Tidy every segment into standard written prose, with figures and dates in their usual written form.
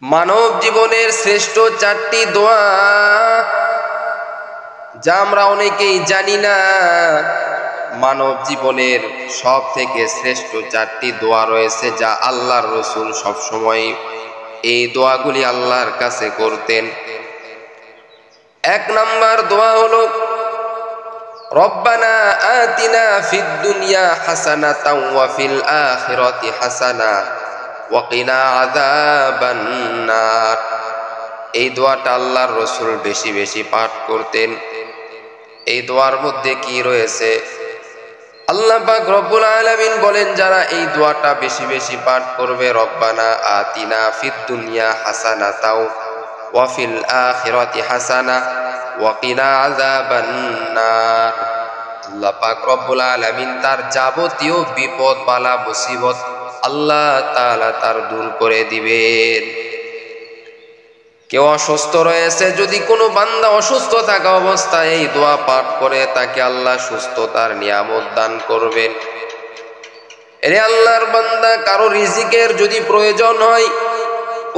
মানব জীবনের শ্রেষ্ঠ চারটি দোয়া, যা আমরা অনেকেই জানি না। মানব জীবনের সব থেকে শ্রেষ্ঠ চারটি দোয়া রয়েছে, যা আল্লাহর রসুল সবসময় এই দোয়াগুলি আল্লাহর কাছে করতেন। এক নাম্বার দোয়া হলো, রব্বানা আতিনা ফিদ দুনিয়া হাসানাতাও ওয়া ফিল আখিরাতি হাসানা ওয়া কিনা আযাবান নার। এই দোয়াটা আল্লাহর রসুল বেশি বেশি পাঠ করতেন। এই দোয়ার মধ্যে কি রয়েছে? আল্লাহ পাক রব্বুল আলামিন বলেন, যারা এই দোয়াটা বেশি বেশি পাঠ করবে, রব্বানা আতিনা ফিদ দুনিয়া হাসানাতাও ওয়া ফিল আখিরাতি হাসানা ওয়া কিনা আযাবান নার। আল্লাহ পাক রব্বুল আলামিন তার যাবতীয় বিপদ বালা মুসিবত আল্লাহ তাআলা তার দূর করে দিবেন। কেউ অসুস্থ রয়েছে, যদি কোনো বান্দা অসুস্থ থাকা অবস্থায় এই দোয়া পাঠ করে, তাকে আল্লাহ সুস্থতার নিয়ামত দান করবেন। এরে আল্লাহর বান্দা, কারো রিজিকের যদি প্রয়োজন হয়,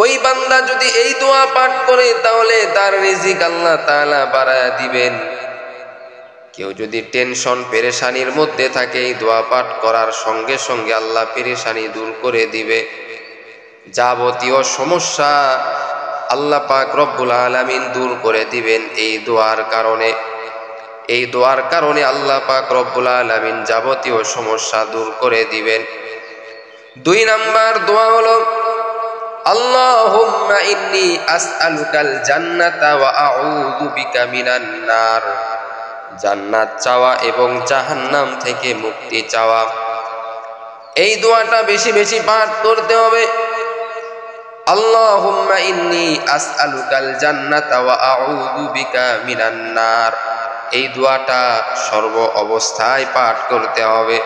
ওই বান্দা যদি এই দোয়া পাঠ করে, তাহলে তার রিজিক আল্লাহ তাআলা বাড়ায়া দিবেন। কেউ যদি টেনশন পেরেশানির মধ্যে থাকে, এই দোয়া পাঠ করার সঙ্গে সঙ্গে আল্লাহ পেরেশানি দূর করে দিবে। যাবতীয় সমস্যা আল্লাহ পাক রব্বুল আলামিন দূর করে দিবেন এই দোয়ার কারণে। এই দোয়ার কারণে আল্লাহ পাক রব্বুল আলামিন যাবতীয় সমস্যা দূর করে দিবেন। দুই নাম্বার দোয়া হলো, আল্লাহুম্মা ইন্নী আসআলুকাল জান্নাতা ওয়া আউযু বিকা মিনান নার। জান্নাত চাওয়া এবং জাহান্নাম থেকে মুক্তি চাওয়া। এই দোয়াটা বেশি বেশি পাঠ করতে হবে। আল্লাহুম্মা ইন্নী আসআলুকাল জান্নাতা ওয়া আউযু বিকা মিনান নার। এই দোয়াটা সর্ব অবস্থায় পাঠ করতে হবে।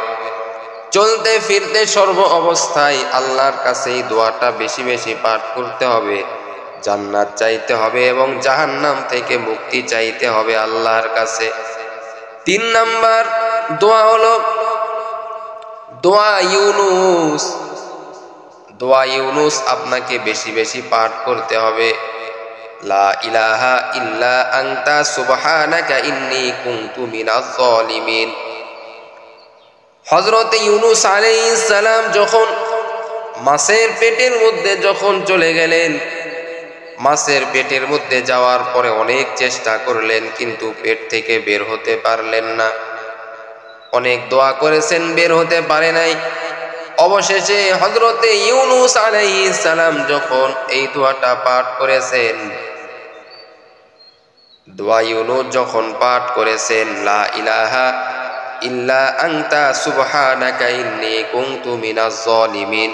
চলতে ফিরতে সর্ব অবস্থায় আল্লাহর কাছে এই দোয়াটা বেশি বেশি পাঠ করতে হবে। জান্নাত চাইতে হবে এবং জাহান্নাম থেকে মুক্তি চাইতে হবে আল্লাহর কাছে। তিন নাম্বার দোয়া হলো দোয়া ইউনুস। দোয়া ইউনুস আপনাকে বেশি বেশি পাঠ করতে হবে। লা ইলাহা ইল্লা আনতা সুবহানাকা ইন্নী কুনতু মিনাজ জালিমিন। হযরত ইউনুস আলাইহিস সালাম যখন মাছের পেটের মধ্যে যখন চলে গেলেন, মাছের পেটের মধ্যে যাওয়ার পরে অনেক চেষ্টা করলেন, কিন্তু পেট থেকে বের হতে পারলেন না। অনেক দোয়া করেছেন, বের হতে পারে নাই। অবশেষে হযরতে ইউনুস আলাইহিস সালাম যখন এই দোয়াটা পাঠ করেছেন, দোয়া ইউনুস যখন পাঠ করেছেন, লা ইলাহা ইল্লা আনতা সুবহানাকা ইন্নী কুনতু মিনাজ জালিমিন,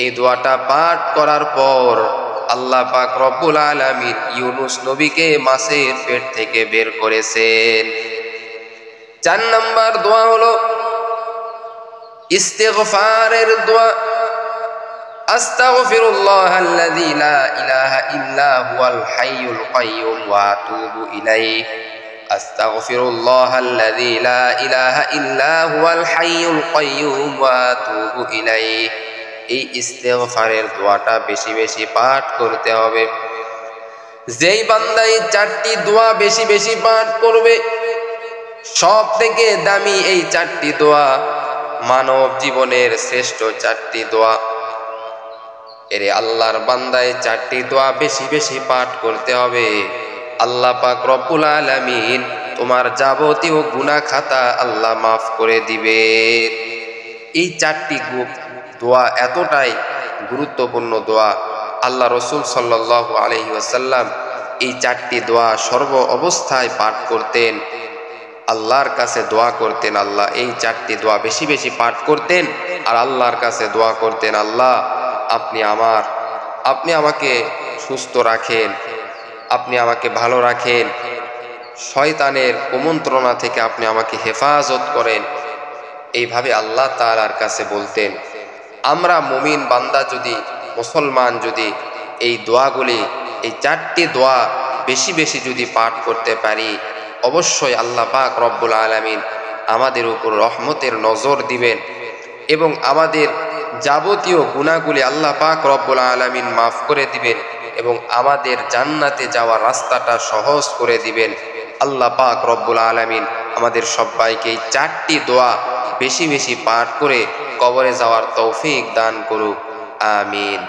এই দোয়াটা পাঠ করার পর আল্লাহ পাক রব্বুল আলামিন ইউনুস নবীকে মাছের পেট থেকে বের করেছেন। চার নাম্বার দোয়া হলো ইস্তিগফারের দোয়া। আস্তাগফিরুল্লাহাল্লাযী লা ইলাহা ইল্লা হুয়াল হাইয়ুল কাইয়্যুম ওয়া আতুবু ইলাইহি। আস্তাগফিরুল্লাহাল্লাযী লা ইলাহা ইল্লা হুয়াল হাইয়ুল কাইয়্যুম ওয়া আতুবু ইলাইহি। এই ইস্তিগফারের দোয়াটা বেশি বেশি পাঠ করতে হবে। যেই বান্দা এই চারটি দোয়া বেশি বেশি পাঠ করবে, সব থেকে দামি এই চারটি দোয়া, মানব জীবনের শ্রেষ্ঠ চারটি দোয়া। এরে আল্লাহর বান্দা, এই চারটি দোয়া বেশি বেশি পাঠ করতে হবে। আল্লাহ পাক রব্বুল আলামিন তোমার যাবতীয় গুনাহ খাতা আল্লাহ মাফ করে দিবে। এই চারটি দোয়া এতটাই গুরুত্বপূর্ণ দোয়া, আল্লাহ রসুল সাল্লাল্লাহু আলাইহি ওয়াসাল্লাম এই চারটি দোয়া সর্ব অবস্থায় পাঠ করতেন। আল্লাহর কাছে দোয়া করতেন, আল্লাহ এই চারটি দোয়া বেশি বেশি পাঠ করতেন। আর আল্লাহর কাছে দোয়া করতেন, আল্লাহ আপনি আমাকে সুস্থ রাখেন, আপনি আমাকে ভালো রাখেন, শয়তানের কুমন্ত্রণা থেকে আপনি আমাকে হেফাজত করেন। এইভাবে আল্লাহ তাআলার কাছে বলতেন। আমরা মুমিন বান্দা যদি, মুসলমান যদি এই দোয়াগুলি, এই চারটি দোয়া বেশি বেশি যদি পাঠ করতে পারি, অবশ্যই আল্লাহ পাক রব্বুল আলামিন আমাদের উপর রহমতের নজর দিবেন এবং আমাদের যাবতীয় গুনাহগুলি আল্লাহ পাক রব্বুল আলামিন মাফ করে দিবেন এবং আমাদের জান্নাতে যাওয়ার রাস্তাটা সহজ করে দিবেন। আল্লাহ পাক রব্বুল আলামিন আমাদের সবাইকে এই 4টি দোয়া বেশি বেশি পাঠ করে কবরে যাওয়ার তৌফিক দান করুক। আমিন।